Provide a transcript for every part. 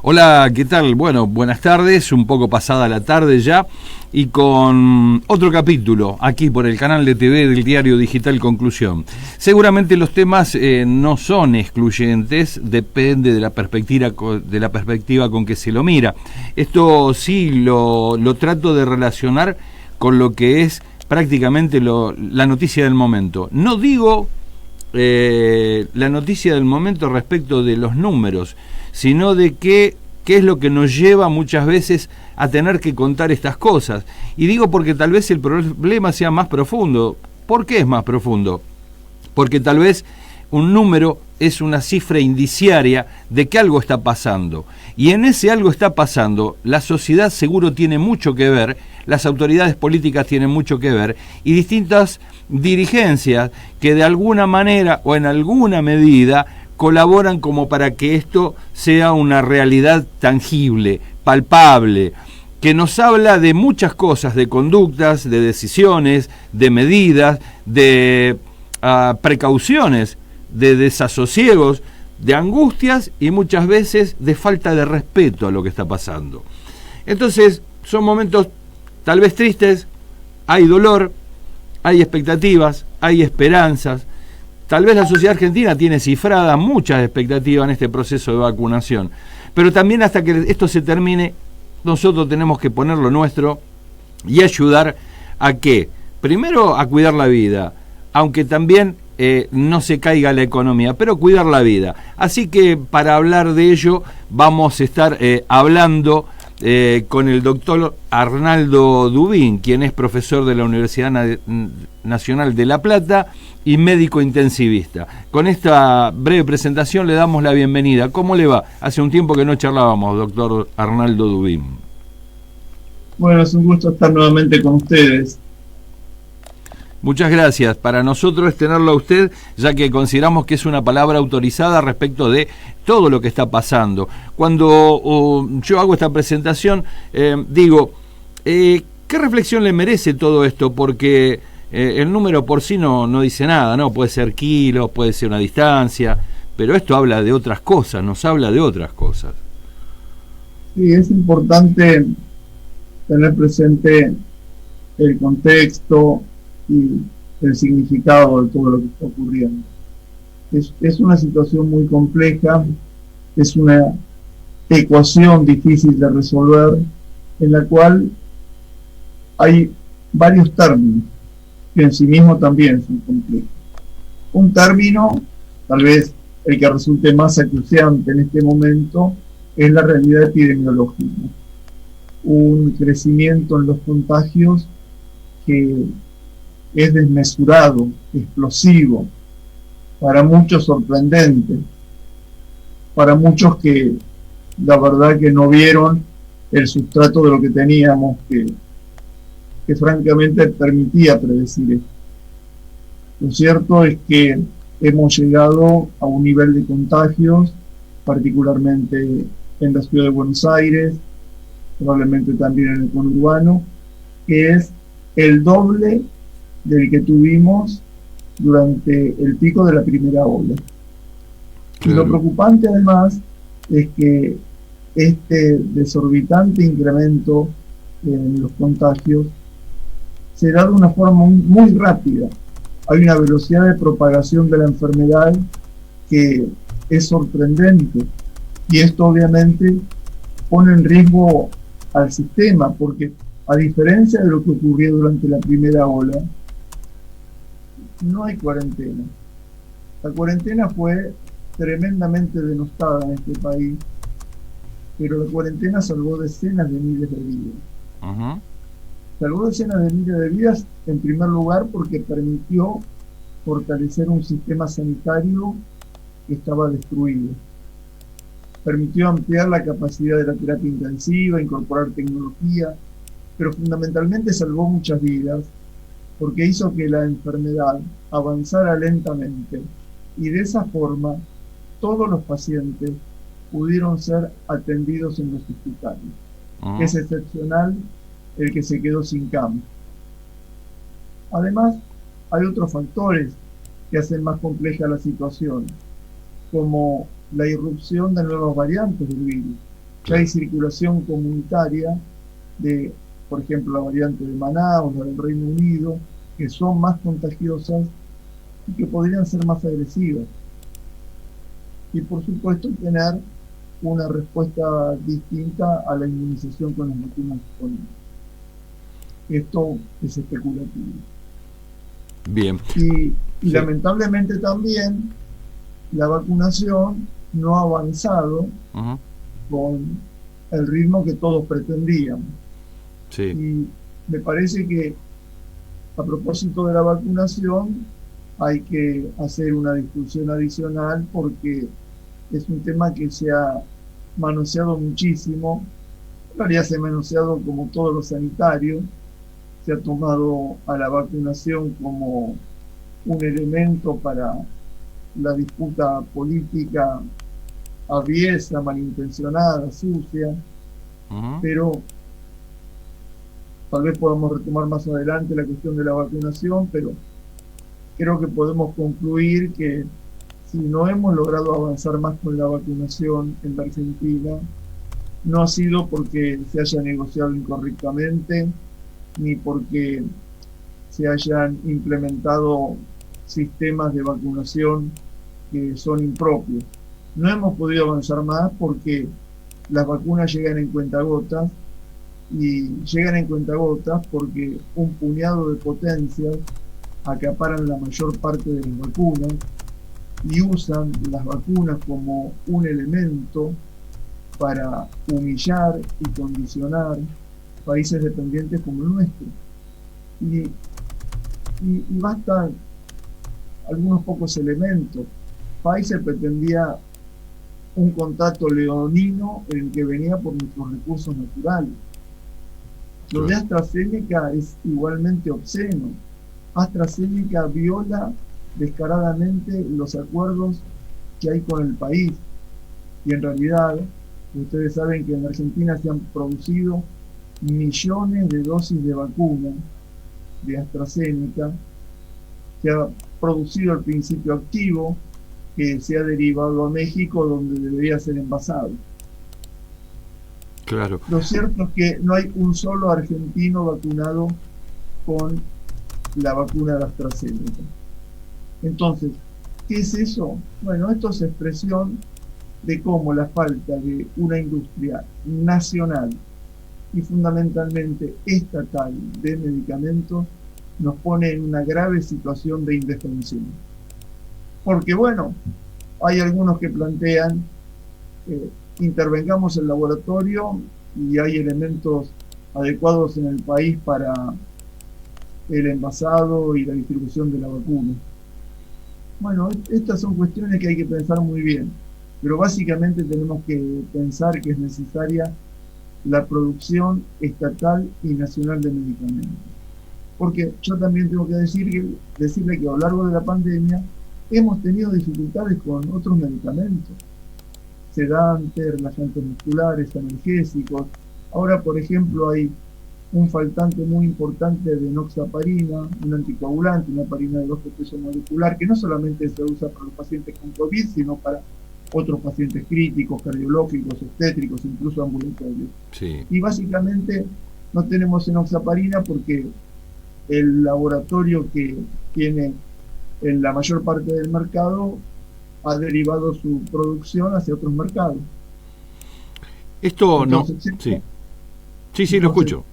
Hola, ¿qué tal? Bueno, buenas tardes, un poco pasada la tarde ya, y con otro capítulo aquí por el canal de TV del diario digital Conclusión. Seguramente los temas no son excluyentes, depende de la perspectiva con que se lo mira. Esto sí lo trato de relacionar con lo que es prácticamente la noticia del momento. No digo la noticia del momento respecto de los números, sino de qué es lo que nos lleva muchas veces a tener que contar estas cosas. Y digo porque tal vez el problema sea más profundo. ¿Por qué es más profundo? Porque tal vez un número es una cifra indiciaria de que algo está pasando. Y en ese algo está pasando, la sociedad seguro tiene mucho que ver, las autoridades políticas tienen mucho que ver, y distintas dirigencias que de alguna manera o en alguna medida colaboran como para que esto sea una realidad tangible, palpable, que nos habla de muchas cosas, de conductas, de decisiones, de medidas, de precauciones, de desasosiegos, de angustias y muchas veces de falta de respeto a lo que está pasando. Entonces, son momentos tal vez tristes, hay dolor, hay expectativas, hay esperanzas. Tal vez la sociedad argentina tiene cifradas muchas expectativas en este proceso de vacunación, pero también hasta que esto se termine, nosotros tenemos que poner lo nuestro y ayudar a que, primero, a cuidar la vida, aunque también no se caiga la economía, pero cuidar la vida. Así que para hablar de ello vamos a estar hablando con el doctor Arnaldo Dubín, quien es profesor de la Universidad Nacional de La Plata y médico intensivista. Con esta breve presentación le damos la bienvenida. ¿Cómo le va? Hace un tiempo que no charlábamos, doctor Arnaldo Dubín. Bueno, es un gusto estar nuevamente con ustedes. Muchas gracias. Para nosotros es tenerlo a usted, ya que consideramos que es una palabra autorizada respecto de todo lo que está pasando. Cuando yo hago esta presentación, digo, ¿qué reflexión le merece todo esto? Porque el número por sí no dice nada, ¿no? Puede ser kilos, puede ser una distancia, pero esto habla de otras cosas, nos habla de otras cosas. Sí, es importante tener presente el contexto y el significado de todo lo que está ocurriendo. Es una situación muy compleja, es una ecuación difícil de resolver, en la cual hay varios términos que en sí mismos también son complejos. Un término, tal vez el que resulte más acuciante en este momento, es la realidad epidemiológica. Un crecimiento en los contagios que es desmesurado, explosivo, para muchos sorprendente, para muchos que la verdad que no vieron el sustrato de lo que teníamos, que francamente permitía predecir esto. Lo cierto es que hemos llegado a un nivel de contagios, particularmente en la ciudad de Buenos Aires, probablemente también en el conurbano, que es el doble del que tuvimos durante el pico de la primera ola. Y lo preocupante además es que este desorbitante incremento en los contagios se da de una forma muy rápida. Hay una velocidad de propagación de la enfermedad que es sorprendente, y esto obviamente pone en riesgo al sistema, porque a diferencia de lo que ocurrió durante la primera ola, no hay cuarentena. La cuarentena fue tremendamente denostada en este país, pero la cuarentena salvó decenas de miles de vidas. Salvó decenas de miles de vidas, en primer lugar, porque permitió fortalecer un sistema sanitario que estaba destruido. Permitió ampliar la capacidad de la terapia intensiva, incorporar tecnología, pero fundamentalmente salvó muchas vidas, porque hizo que la enfermedad avanzara lentamente, y de esa forma todos los pacientes pudieron ser atendidos en los hospitales. Es excepcional el que se quedó sin cama. Además, hay otros factores que hacen más compleja la situación, como la irrupción de nuevas variantes del virus. Ya hay circulación comunitaria de, por ejemplo, la variante de Manaus, la del Reino Unido, que son más contagiosas y que podrían ser más agresivas. Y por supuesto tener una respuesta distinta a la inmunización con las vacunas disponibles. Esto es especulativo. Bien. Y Sí. lamentablemente también la vacunación no ha avanzado Ujú. con el ritmo que todos pretendíamos. Sí. Y me parece que a propósito de la vacunación hay que hacer una discusión adicional porque es un tema que se ha manoseado muchísimo. En realidad se ha manoseado como todo lo sanitario. Se ha tomado a la vacunación como un elemento para la disputa política aviesa, malintencionada, sucia, Ujú. pero tal vez podamos retomar más adelante la cuestión de la vacunación, pero creo que podemos concluir que si no hemos logrado avanzar más con la vacunación en la Argentina, no ha sido porque se haya negociado incorrectamente, ni porque se hayan implementado sistemas de vacunación que son impropios. No hemos podido avanzar más porque las vacunas llegan en cuentagotas y llegan en cuentagotas porque un puñado de potencias acaparan la mayor parte de las vacunas y usan las vacunas como un elemento para humillar y condicionar países dependientes como el nuestro. Y, y bastan algunos pocos elementos. Pfizer pretendía un contrato leonino en el que venía por nuestros recursos naturales. Lo de AstraZeneca es igualmente obsceno. AstraZeneca viola descaradamente los acuerdos que hay con el país. Y en realidad, ustedes saben que en Argentina se han producido millones de dosis de vacuna de AstraZeneca, se ha producido el principio activo que se ha derivado a México, donde debería ser envasado. Claro. Lo cierto es que no hay un solo argentino vacunado con la vacuna de AstraZeneca. Entonces, ¿qué es eso? Bueno, esto es expresión de cómo la falta de una industria nacional y fundamentalmente estatal de medicamentos nos pone en una grave situación de indefensión. Porque bueno, hay algunos que plantean intervengamos el laboratorio y hay elementos adecuados en el país para el envasado y la distribución de la vacuna. Bueno, estas son cuestiones que hay que pensar muy bien, pero básicamente tenemos que pensar que es necesaria la producción estatal y nacional de medicamentos. Porque yo también tengo que decirle que a lo largo de la pandemia hemos tenido dificultades con otros medicamentos, sedantes, relajantes musculares, analgésicos. Ahora, por ejemplo, hay un faltante muy importante de enoxaparina, un anticoagulante, una heparina de bajo peso molecular, que no solamente se usa para los pacientes con COVID, sino para otros pacientes críticos, cardiológicos, obstétricos, incluso ambulatorios. Sí. Y básicamente no tenemos enoxaparina porque el laboratorio que tiene en la mayor parte del mercado ha derivado su producción hacia otros mercados. Esto Entonces, no. Sí. Sí, lo escucho.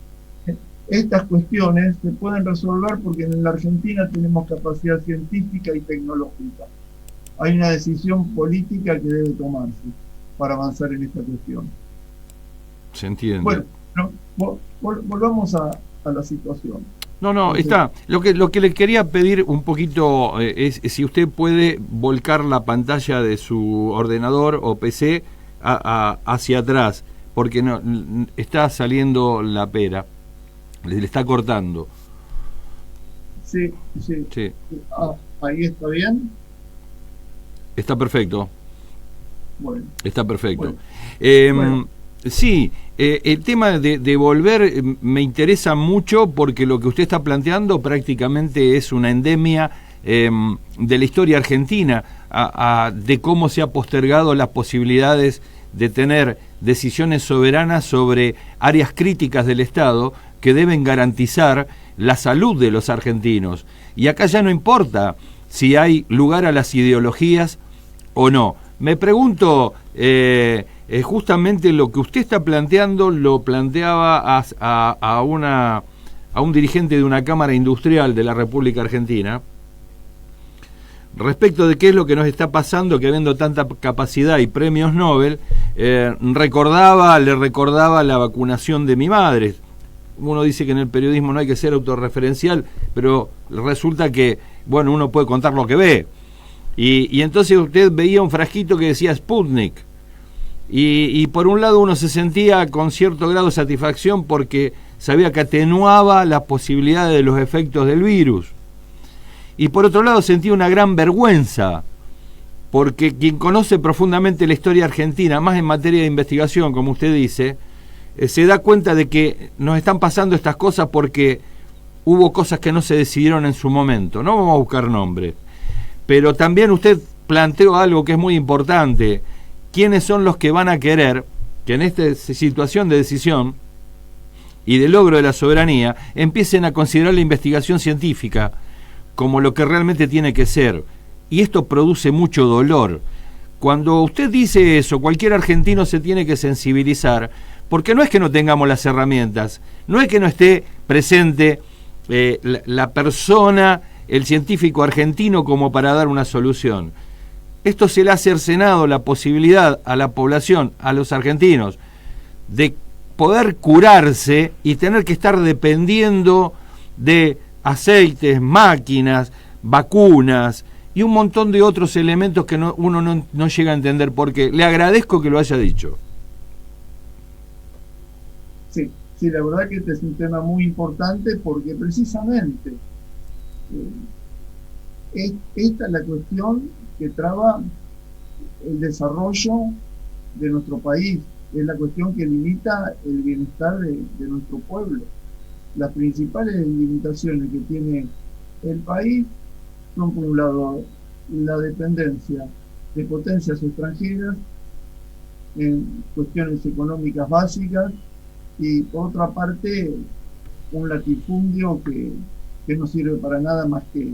Estas cuestiones se pueden resolver porque en la Argentina tenemos capacidad científica y tecnológica. Hay una decisión política que debe tomarse para avanzar en esta cuestión. Se entiende. Bueno, volvamos a la situación. No, Entonces, está. Lo que le quería pedir un poquito es si usted puede volcar la pantalla de su ordenador o PC hacia atrás, porque no está saliendo la pera, le está cortando. Sí. Ahí está bien. Está perfecto. Bueno. Está perfecto. Bueno. Sí, el tema de volver me interesa mucho porque lo que usted está planteando prácticamente es una endemia de la historia argentina, de cómo se ha postergado las posibilidades de tener decisiones soberanas sobre áreas críticas del Estado que deben garantizar la salud de los argentinos. Y acá ya no importa si hay lugar a las ideologías o no. Me pregunto, justamente lo que usted está planteando lo planteaba a un dirigente de una cámara industrial de la República Argentina, respecto de qué es lo que nos está pasando, que habiendo tanta capacidad y premios Nobel, le recordaba la vacunación de mi madre. Uno dice que en el periodismo no hay que ser autorreferencial, pero resulta que, bueno, uno puede contar lo que ve. Y entonces usted veía un frasquito que decía Sputnik, y por un lado uno se sentía con cierto grado de satisfacción porque sabía que atenuaba las posibilidades de los efectos del virus. Y por otro lado sentía una gran vergüenza, porque quien conoce profundamente la historia argentina, más en materia de investigación, como usted dice, se da cuenta de que nos están pasando estas cosas porque hubo cosas que no se decidieron en su momento. No vamos a buscar nombres. Pero también usted planteó algo que es muy importante. ¿Quiénes son los que van a querer que en esta situación de decisión y de logro de la soberanía empiecen a considerar la investigación científica como lo que realmente tiene que ser? Y esto produce mucho dolor. Cuando usted dice eso, cualquier argentino se tiene que sensibilizar, porque no es que no tengamos las herramientas, no es que no esté presente la persona, el científico argentino como para dar una solución. Esto se le ha cercenado la posibilidad a la población, a los argentinos, de poder curarse y tener que estar dependiendo de aceites, máquinas, vacunas y un montón de otros elementos que uno no llega a entender. Porque le agradezco que lo haya dicho. Sí, la verdad que este es un tema muy importante porque precisamente esta es la cuestión que traba el desarrollo de nuestro país, es la cuestión que limita el bienestar de nuestro pueblo. Las principales limitaciones que tiene el país son, por un lado, la dependencia de potencias extranjeras en cuestiones económicas básicas, y por otra parte un latifundio que no sirve para nada más que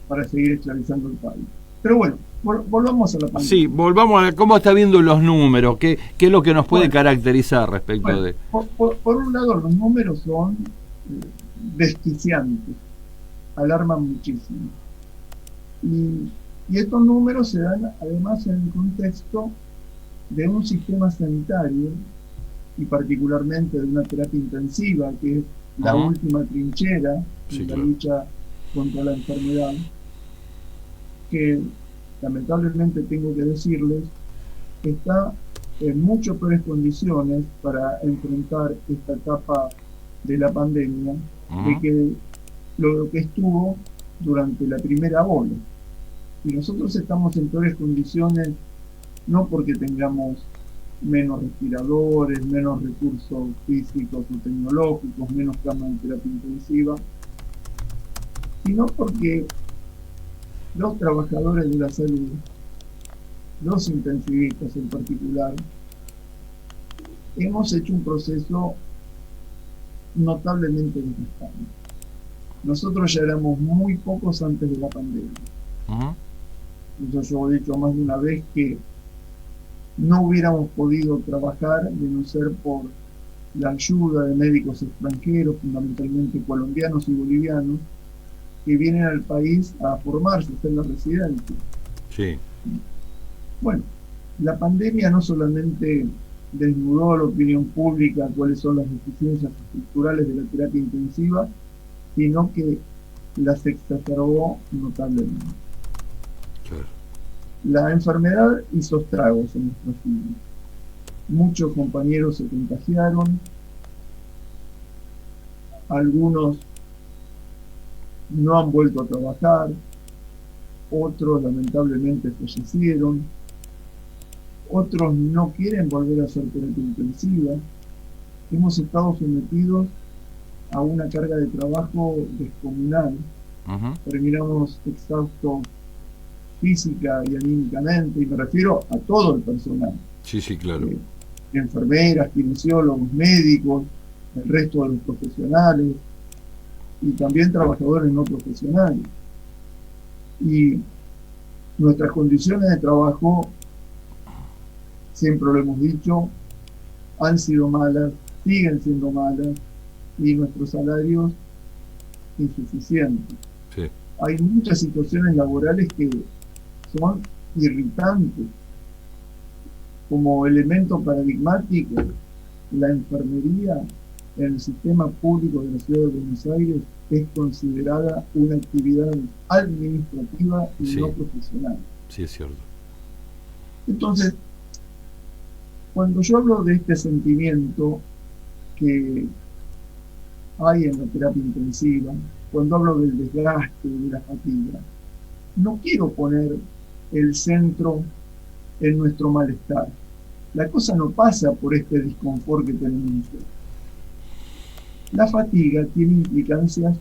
para seguir esclavizando el país. Pero bueno, volvamos a la pandemia. Sí, volvamos a cómo está viendo los números, qué es lo que nos puede caracterizar respecto de... Por un lado, los números son desquiciantes, alarman muchísimo. Y estos números se dan además en el contexto de un sistema sanitario y particularmente de una terapia intensiva, que es la última trinchera en la lucha contra la enfermedad, que lamentablemente tengo que decirles, está en mucho peores condiciones para enfrentar esta etapa de la pandemia de que lo que estuvo durante la primera ola. Y nosotros estamos en peores condiciones no porque tengamos menos respiradores, menos recursos físicos o tecnológicos, menos camas de terapia intensiva, sino porque los trabajadores de la salud, los intensivistas en particular, hemos hecho un proceso notablemente desgastante. Nosotros ya éramos muy pocos antes de la pandemia. Entonces yo he dicho más de una vez que no hubiéramos podido trabajar de no ser por la ayuda de médicos extranjeros, fundamentalmente colombianos y bolivianos, que vienen al país a formarse, a hacer la residencia. Sí. Bueno, la pandemia no solamente desnudó a la opinión pública cuáles son las deficiencias estructurales de la terapia intensiva, sino que las exacerbó notablemente. Claro. La enfermedad hizo estragos en nuestras vidas. Muchos compañeros se contagiaron, algunos no han vuelto a trabajar, otros lamentablemente fallecieron, otros no quieren volver a hacer terapia intensiva. Hemos estado sometidos a una carga de trabajo descomunal. Terminamos exhaustos física y anímicamente, y me refiero a todo el personal. Sí, claro. enfermeras, kinesiólogos, médicos, el resto de los profesionales y también trabajadores no profesionales. Y nuestras condiciones de trabajo, siempre lo hemos dicho, han sido malas, siguen siendo malas, y nuestros salarios insuficientes. Sí. Hay muchas situaciones laborales que son irritantes. Como elemento paradigmático, la enfermería en el sistema público de la ciudad de Buenos Aires es considerada una actividad administrativa y sí, no profesional. Sí, es cierto. Entonces, cuando yo hablo de este sentimiento que hay en la terapia intensiva, cuando hablo del desgaste, de la fatiga, no quiero poner el centro en nuestro malestar. La cosa no pasa por este disconfort que tenemos. La fatiga tiene implicancias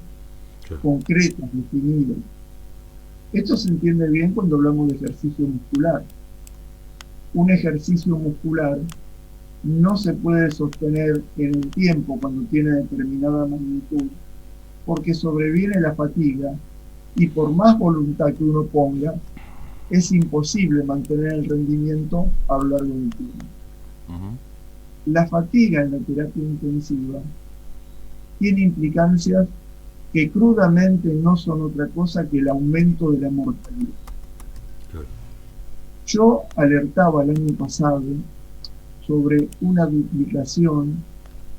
concretas, definidas. Esto se entiende bien cuando hablamos de ejercicio muscular. Un ejercicio muscular no se puede sostener en el tiempo cuando tiene determinada magnitud, porque sobreviene la fatiga y por más voluntad que uno ponga, es imposible mantener el rendimiento a lo largo del tiempo. La fatiga en la terapia intensiva tiene implicancias que crudamente no son otra cosa que el aumento de la mortalidad. Yo alertaba el año pasado sobre una duplicación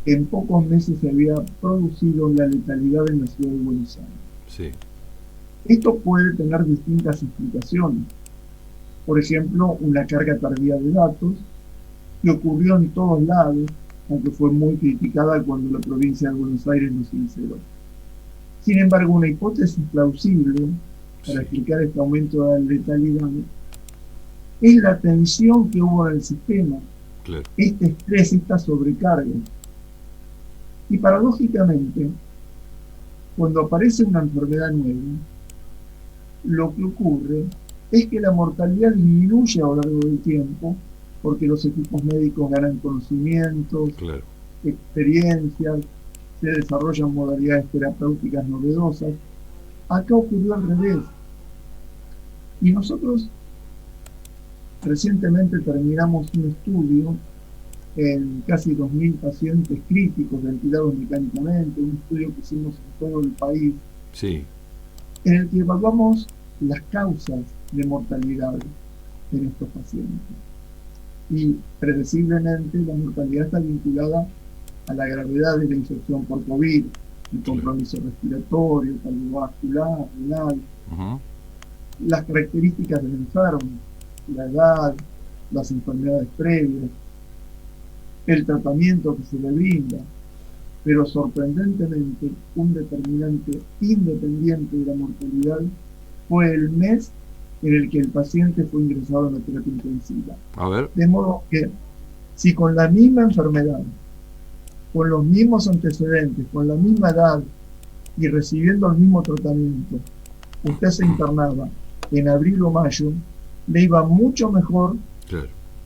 que en pocos meses se había producido en la letalidad en la ciudad de Buenos Aires. Sí. Esto puede tener distintas explicaciones. Por ejemplo, una carga tardía de datos que ocurrió en todos lados, aunque fue muy criticada cuando la provincia de Buenos Aires lo sinceró. Sin embargo, una hipótesis plausible para explicar este aumento de la letalidad es la tensión que hubo en el sistema, este estrés, esta sobrecarga. Y paradójicamente, cuando aparece una enfermedad nueva, lo que ocurre es que la mortalidad disminuye a lo largo del tiempo, porque los equipos médicos ganan conocimientos, experiencias, se desarrollan modalidades terapéuticas novedosas. Acá ocurrió al revés. Y nosotros recientemente terminamos un estudio en casi 2.000 pacientes críticos ventilados mecánicamente, un estudio que hicimos en todo el país, en el que evaluamos las causas de mortalidad en estos pacientes. Y predeciblemente la mortalidad está vinculada a la gravedad de la infección por COVID, el compromiso respiratorio, cardiovascular, renal, las características del enfermo, la edad, las enfermedades previas, el tratamiento que se le brinda, pero sorprendentemente un determinante independiente de la mortalidad fue el mes en el que el paciente fue ingresado en la terapia intensiva. De modo que si con la misma enfermedad, con los mismos antecedentes, con la misma edad y recibiendo el mismo tratamiento, usted se internaba en abril o mayo, le iba mucho mejor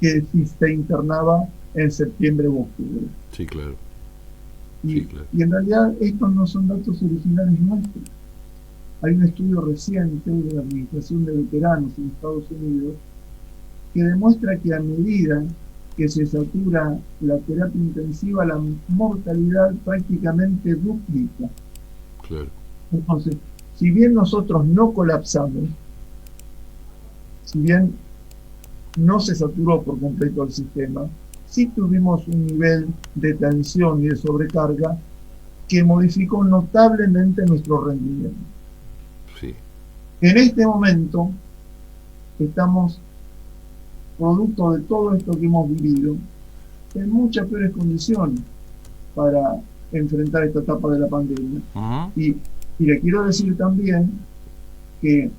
que si se internaba en septiembre o octubre. Y en realidad estos no son datos originales nuestros. Hay un estudio reciente de la Administración de Veteranos en Estados Unidos que demuestra que a medida que se satura la terapia intensiva, la mortalidad prácticamente duplica. Entonces, si bien nosotros no colapsamos, si bien no se saturó por completo el sistema, sí tuvimos un nivel de tensión y de sobrecarga que modificó notablemente nuestro rendimiento. En este momento estamos, producto de todo esto que hemos vivido, en muchas peores condiciones para enfrentar esta etapa de la pandemia. Y le quiero decir también que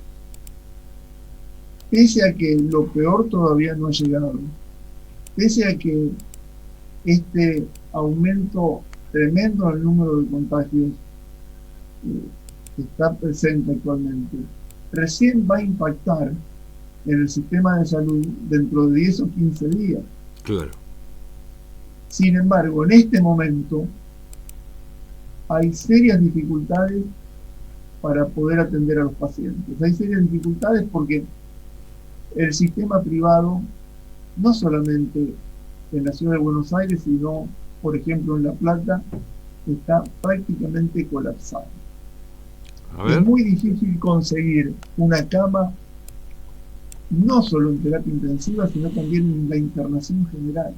pese a que lo peor todavía no ha llegado, pese a que este aumento tremendo en el número de contagios está presente actualmente, recién va a impactar en el sistema de salud dentro de 10 o 15 días. Sin embargo, en este momento hay serias dificultades para poder atender a los pacientes. Hay serias dificultades porque el sistema privado, no solamente en la ciudad de Buenos Aires, sino, por ejemplo, en La Plata, está prácticamente colapsado. Es muy difícil conseguir una cama, no solo en terapia intensiva, sino también en la internación general.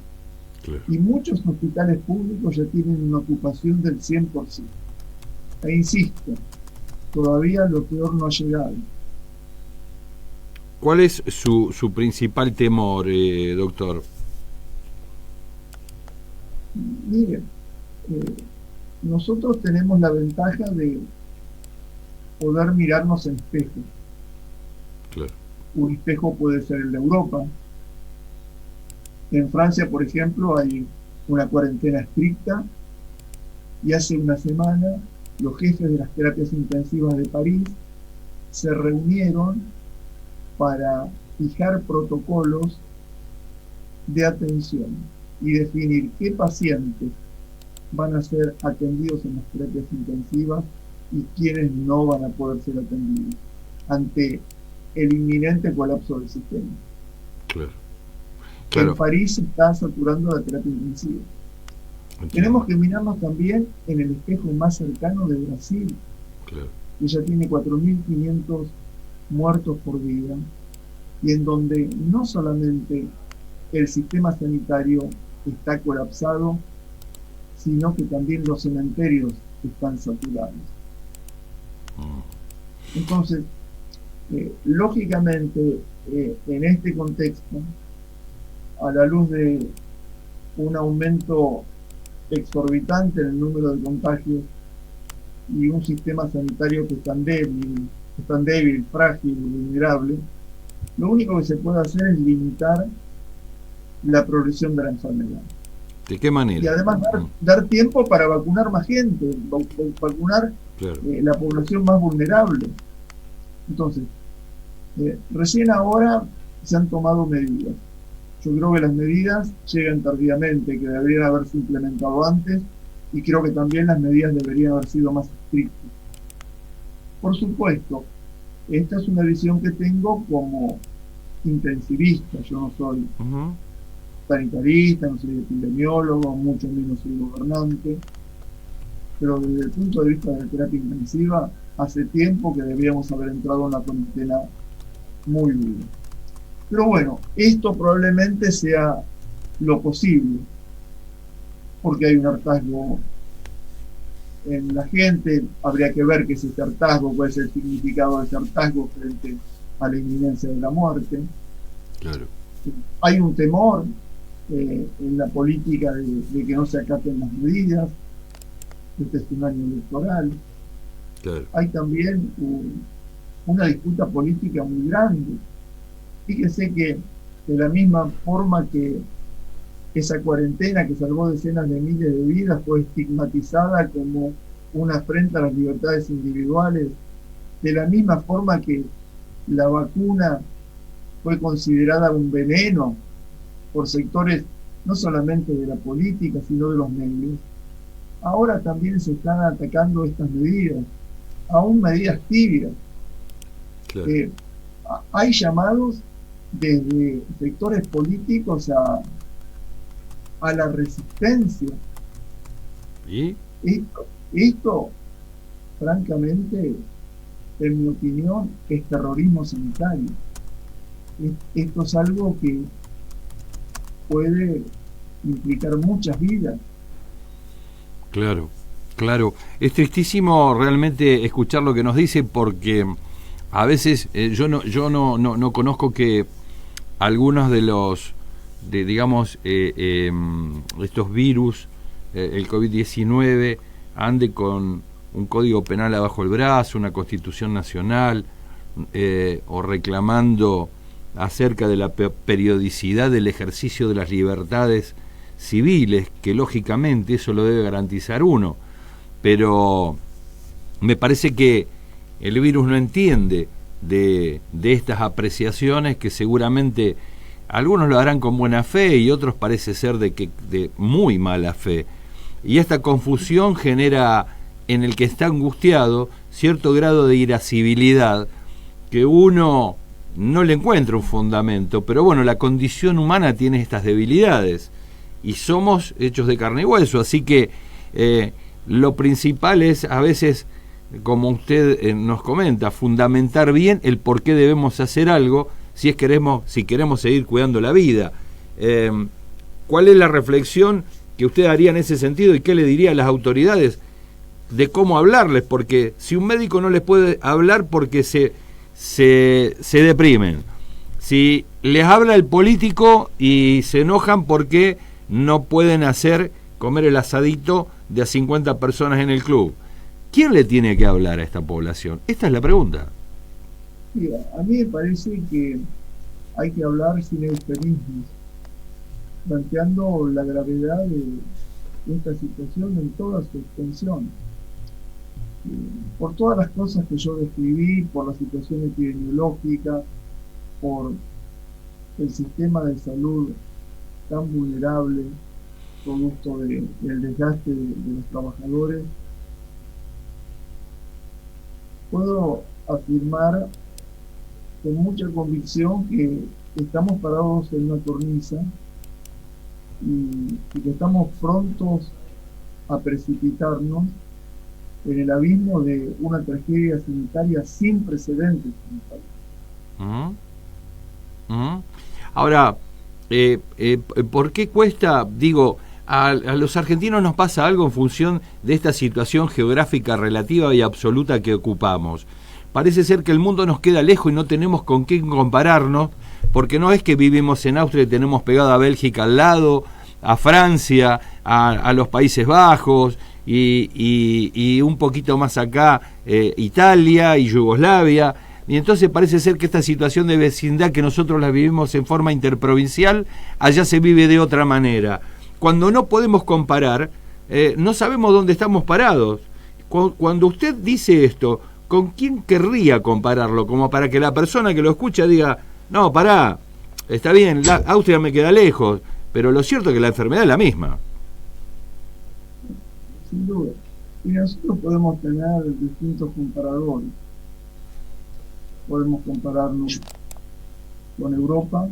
Claro. Y muchos hospitales públicos ya tienen una ocupación del 100%. E insisto, todavía lo peor no ha llegado. ¿Cuál es su principal temor, doctor? Mire, nosotros tenemos la ventaja de poder mirarnos en espejo. Claro. Un espejo puede ser el de Europa. En Francia, por ejemplo, hay una cuarentena estricta y hace una semana los jefes de las terapias intensivas de París se reunieron para fijar protocolos de atención y definir qué pacientes van a ser atendidos en las terapias intensivas y quiénes no van a poder ser atendidos ante el inminente colapso del sistema. Claro. En París se está saturando la terapia intensiva. Entiendo. Tenemos que mirarnos también en el espejo más cercano de Brasil, que ya tiene 4.500 muertos por día, y en donde no solamente el sistema sanitario está colapsado, sino que también los cementerios están saturados. Entonces, lógicamente, en este contexto, a la luz de un aumento exorbitante en el número de contagios y un sistema sanitario que es tan débil, frágil y vulnerable, lo único que se puede hacer es limitar la progresión de la enfermedad. ¿De qué manera? Y además dar tiempo para vacunar más gente, vacunar la población más vulnerable. Entonces, recién ahora se han tomado medidas. Yo creo que las medidas llegan tardíamente, que deberían haberse implementado antes, y creo que también las medidas deberían haber sido más estrictas. Por supuesto, esta es una visión que tengo como intensivista. Yo no soy sanitarista, no soy epidemiólogo, mucho menos soy gobernante, pero desde el punto de vista de la terapia intensiva, hace tiempo que deberíamos haber entrado en una cuarentena muy dura. Pero bueno, esto probablemente sea lo posible, porque hay un hartazgo en la gente. Habría que ver qué es este hartazgo, cuál es el significado de ese hartazgo frente a la inminencia de la muerte. Claro. Hay un temor en la política de que no se acaten las medidas. Este es un año electoral. Claro. Hay también una disputa política muy grande. Fíjese que de la misma forma que esa cuarentena que salvó decenas de miles de vidas fue estigmatizada como una afrenta a las libertades individuales, de la misma forma que la vacuna fue considerada un veneno por sectores no solamente de la política, sino de los medios, ahora también se están atacando estas medidas, aún medidas tibias. Claro. Hay llamados desde sectores políticos a la resistencia. ¿Y? Esto, francamente, en mi opinión, es terrorismo sanitario. Esto es algo que puede implicar muchas vidas. Claro, claro. Es tristísimo realmente escuchar lo que nos dice, porque a veces yo no conozco que algunos de los, digamos, estos virus, el COVID-19, ande con un código penal abajo el brazo, una constitución nacional, o reclamando acerca de la periodicidad del ejercicio de las libertades civiles, que lógicamente eso lo debe garantizar uno, pero me parece que el virus no entiende de estas apreciaciones que seguramente algunos lo harán con buena fe y otros parece ser de muy mala fe. Y esta confusión genera en el que está angustiado cierto grado de irascibilidad que uno no le encuentra un fundamento, pero bueno, la condición humana tiene estas debilidades y somos hechos de carne y hueso, así que lo principal es a veces, como usted nos comenta, fundamentar bien el por qué debemos hacer algo si queremos seguir cuidando la vida. ¿Cuál es la reflexión que usted haría en ese sentido y qué le diría a las autoridades de cómo hablarles? Porque si un médico no les puede hablar porque se deprimen, si les habla el político y se enojan porque no pueden comer el asadito de a 50 personas en el club, ¿quién le tiene que hablar a esta población? Esta es la pregunta. Mira, a mí me parece que hay que hablar sin eufemismos, planteando la gravedad de esta situación en toda su extensión. Por todas las cosas que yo describí, por la situación epidemiológica, por el sistema de salud tan vulnerable, producto del desgaste de los trabajadores, puedo afirmar con mucha convicción que estamos parados en una cornisa y que estamos prontos a precipitarnos en el abismo de una tragedia sanitaria sin precedentes en el país. Ahora, ¿por qué cuesta, digo, a los argentinos nos pasa algo en función de esta situación geográfica relativa y absoluta que ocupamos? Parece ser que el mundo nos queda lejos y no tenemos con qué compararnos, porque no es que vivimos en Austria y tenemos pegado a Bélgica al lado, a Francia, a los Países Bajos y un poquito más acá Italia y Yugoslavia, y entonces parece ser que esta situación de vecindad que nosotros la vivimos en forma interprovincial, allá se vive de otra manera. Cuando no podemos comparar, no sabemos dónde estamos parados. Cuando usted dice esto, ¿con quién querría compararlo? Como para que la persona que lo escucha diga, no, pará, está bien, Austria me queda lejos, pero lo cierto es que la enfermedad es la misma. Sin duda. Y nosotros podemos tener distintos comparadores. Podemos compararnos con Europa,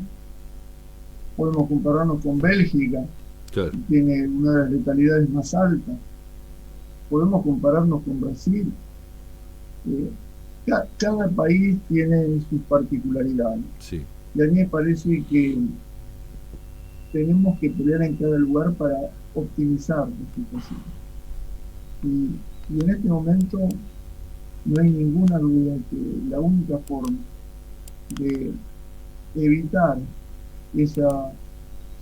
podemos compararnos con Bélgica, claro, que tiene una de las letalidades más altas. Podemos compararnos con Brasil. Cada país tiene sus particularidades. sí. Y a mí me parece que tenemos que pelear en cada lugar para optimizar la situación. Y en este momento no hay ninguna duda que la única forma de evitar esa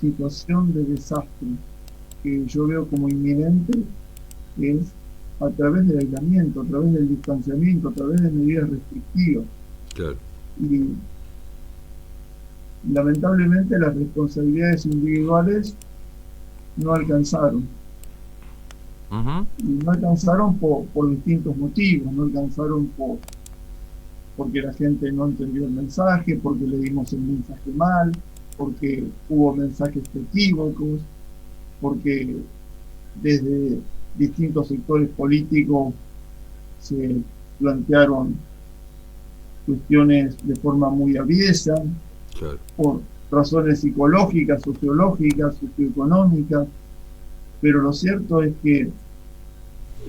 situación de desastre que yo veo como inminente es a través del aislamiento, a través del distanciamiento, a través de medidas restrictivas. Claro. Y lamentablemente las responsabilidades individuales no alcanzaron. Y no alcanzaron por distintos motivos, no alcanzaron porque la gente no entendió el mensaje, porque le dimos el mensaje mal, porque hubo mensajes equívocos, porque desde distintos sectores políticos se plantearon cuestiones de forma muy aviesa, Claro. por razones psicológicas, sociológicas, socioeconómicas, pero lo cierto es que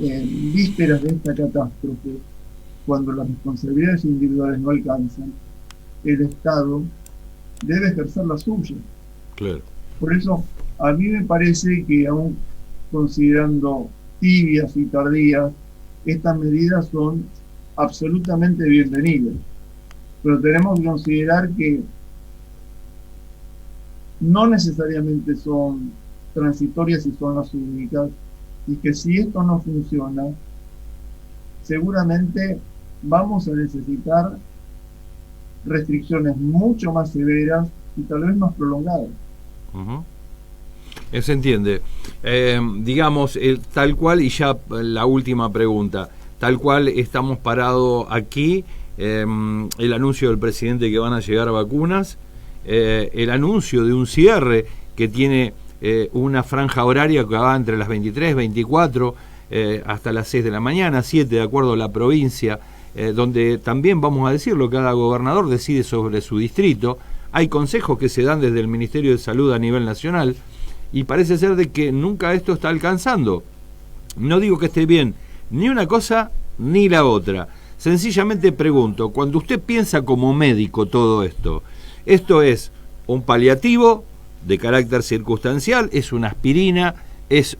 en vísperas de esta catástrofe, cuando las responsabilidades individuales no alcanzan, el Estado debe ejercer la suya. Claro. Por eso, a mí me parece que aún considerando tibias y tardías, estas medidas son absolutamente bienvenidas. Pero tenemos que considerar que no necesariamente son transitorias y son las únicas, y que si esto no funciona, seguramente vamos a necesitar restricciones mucho más severas y tal vez más prolongadas. Se entiende. Digamos, tal cual, y ya la última pregunta, tal cual estamos parados aquí, el anuncio del presidente que van a llegar vacunas, el anuncio de un cierre que tiene una franja horaria que va entre las 23, 24, hasta las 6 de la mañana, 7 de acuerdo a la provincia, donde también, vamos a decirlo, cada gobernador decide sobre su distrito. Hay consejos que se dan desde el Ministerio de Salud a nivel nacional y parece ser de que nunca esto está alcanzando. No digo que esté bien ni una cosa ni la otra. Sencillamente pregunto, cuando usted piensa como médico todo esto, ¿esto es un paliativo de carácter circunstancial? ¿Es una aspirina? ¿Es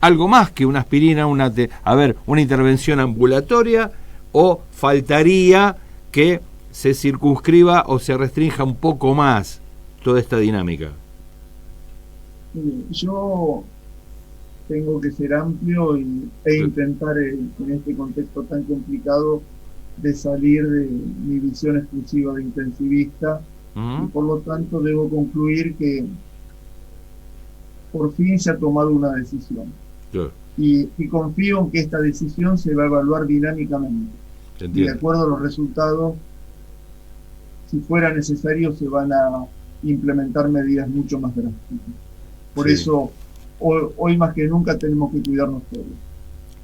algo más que una aspirina? ¿Una intervención ambulatoria? ¿O faltaría que se circunscriba o se restrinja un poco más toda esta dinámica? Yo tengo que ser amplio e intentar en este contexto tan complicado de salir de mi visión exclusiva de intensivista, y por lo tanto debo concluir que por fin se ha tomado una decisión. Y confío en que esta decisión se va a evaluar dinámicamente. Y de acuerdo a los resultados, si fuera necesario, se van a implementar medidas mucho más drásticas. Por eso, hoy más que nunca tenemos que cuidarnos todos.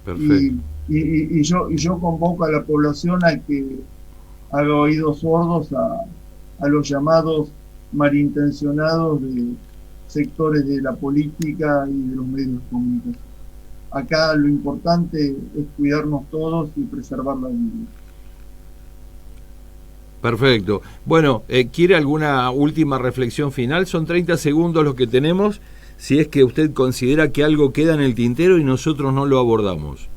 Perfecto. Y yo convoco a la población a que haga oídos sordos a los llamados malintencionados de sectores de la política y de los medios de comunicación. Acá lo importante es cuidarnos todos y preservar la vida. Perfecto. Bueno, ¿quiere alguna última reflexión final? Son 30 segundos los que tenemos, si es que usted considera que algo queda en el tintero y nosotros no lo abordamos.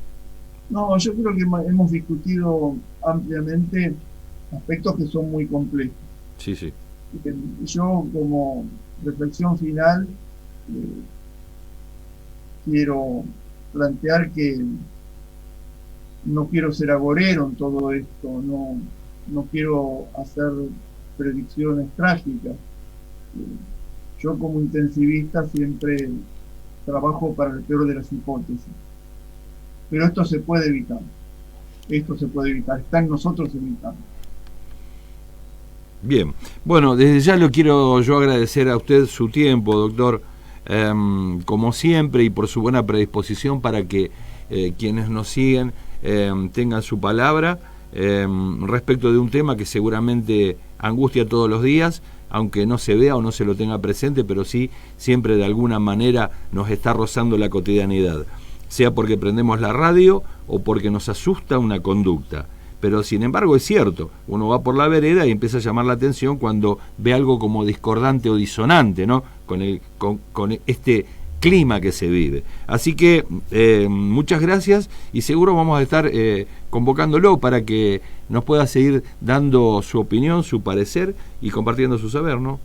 No, yo creo que hemos discutido ampliamente aspectos que son muy complejos. Sí, sí. Yo, como reflexión final, quiero plantear que no quiero ser agorero en todo esto, no quiero hacer predicciones trágicas. Yo como intensivista siempre trabajo para el peor de las hipótesis. Pero esto se puede evitar. Está en nosotros evitarlo. Bien. Bueno, desde ya lo quiero yo agradecer a usted su tiempo, doctor, como siempre, y por su buena predisposición para que quienes nos siguen tengan su palabra respecto de un tema que seguramente angustia todos los días, aunque no se vea o no se lo tenga presente, pero sí siempre de alguna manera nos está rozando la cotidianidad, sea porque prendemos la radio o porque nos asusta una conducta. Pero sin embargo es cierto, uno va por la vereda y empieza a llamar la atención cuando ve algo como discordante o disonante, ¿no? Con este clima que se vive. Así que muchas gracias y seguro vamos a estar convocándolo para que nos pueda seguir dando su opinión, su parecer y compartiendo su saber, ¿no?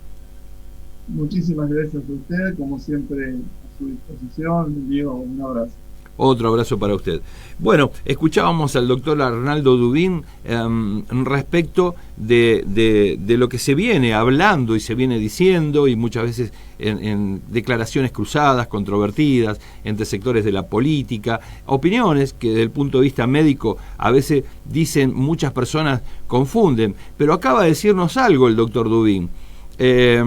Muchísimas gracias a usted, como siempre a su disposición. Le envío un abrazo. Otro abrazo para usted. Bueno, escuchábamos al doctor Arnaldo Dubín respecto de lo que se viene hablando y se viene diciendo, y muchas veces en declaraciones cruzadas, controvertidas, entre sectores de la política, opiniones que desde el punto de vista médico a veces dicen, muchas personas confunden, pero acaba de decirnos algo el doctor Dubín. Es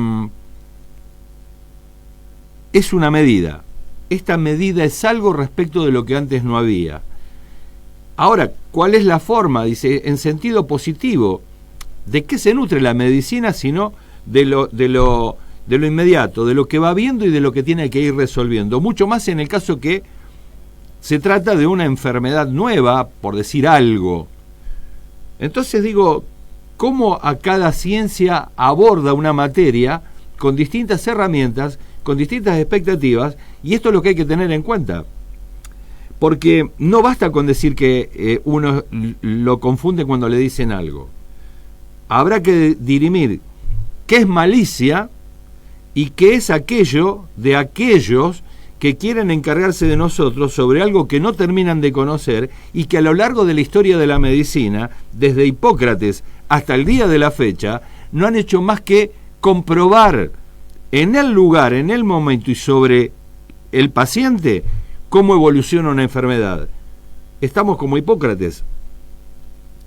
una medida. Esta medida es algo respecto de lo que antes no había. Ahora, ¿cuál es la forma? Dice, en sentido positivo. ¿De qué se nutre la medicina sino de lo inmediato, de lo que va viendo y de lo que tiene que ir resolviendo? Mucho más en el caso que se trata de una enfermedad nueva, por decir algo. Entonces digo, ¿cómo a cada ciencia aborda una materia con distintas herramientas, con distintas expectativas? Y esto es lo que hay que tener en cuenta, porque no basta con decir que uno lo confunde cuando le dicen algo. Habrá que dirimir qué es malicia y qué es aquello de aquellos que quieren encargarse de nosotros sobre algo que no terminan de conocer y que a lo largo de la historia de la medicina, desde Hipócrates hasta el día de la fecha, no han hecho más que comprobar en el lugar, en el momento y sobre el paciente cómo evoluciona una enfermedad. Estamos como Hipócrates.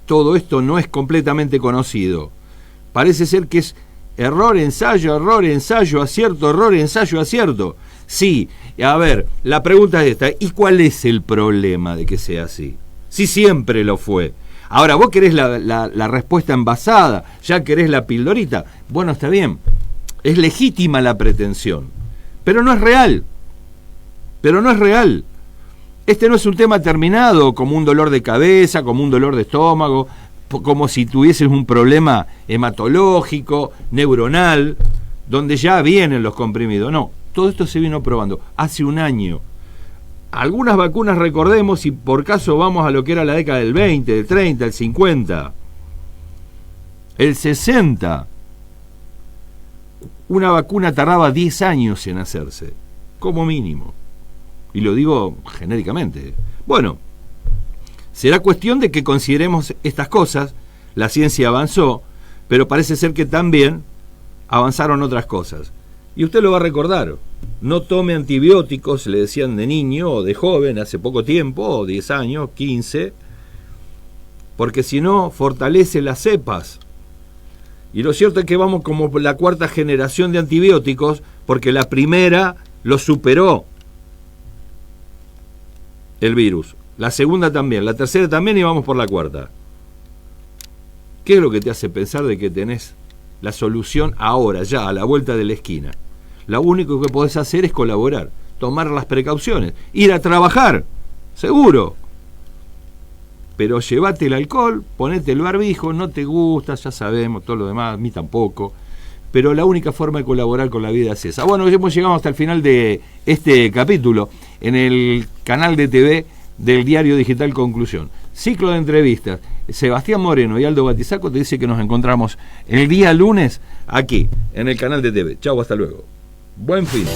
Todo esto no es completamente conocido. Parece ser que es error, ensayo, acierto, error, ensayo, acierto. Sí, a ver, la pregunta es esta, ¿y cuál es el problema de que sea así? Si siempre lo fue. Ahora, vos querés la respuesta envasada, ya querés la pildorita. Bueno, está bien, es legítima la pretensión, pero no es real. Este no es un tema terminado, como un dolor de cabeza, como un dolor de estómago, como si tuvieses un problema hematológico, neuronal, donde ya vienen los comprimidos. No, todo esto se vino probando hace un año. Algunas vacunas, recordemos, si por caso vamos a lo que era la década del 20, del 30, el 50, el 60, una vacuna tardaba 10 años en hacerse, como mínimo. Y lo digo genéricamente. Bueno, será cuestión de que consideremos estas cosas. La ciencia avanzó, pero parece ser que también avanzaron otras cosas. Y usted lo va a recordar. No tome antibióticos, le decían de niño o de joven, hace poco tiempo, o 10 años, 15, porque si no, fortalece las cepas. Y lo cierto es que vamos como la cuarta generación de antibióticos, porque la primera lo superó el virus. La segunda también, la tercera también, y vamos por la cuarta. ¿Qué es lo que te hace pensar de que tenés la solución ahora, ya, a la vuelta de la esquina? Lo único que podés hacer es colaborar, tomar las precauciones, ir a trabajar, seguro. Pero llévate el alcohol, ponete el barbijo, no te gusta, ya sabemos, todo lo demás, a mí tampoco. Pero la única forma de colaborar con la vida es esa. Bueno, hemos llegado hasta el final de este capítulo en el canal de TV del Diario Digital Conclusión. Ciclo de entrevistas. Sebastián Moreno y Aldo Batizaco te dice que nos encontramos el día lunes aquí, en el canal de TV. Chau, hasta luego. Buen fin.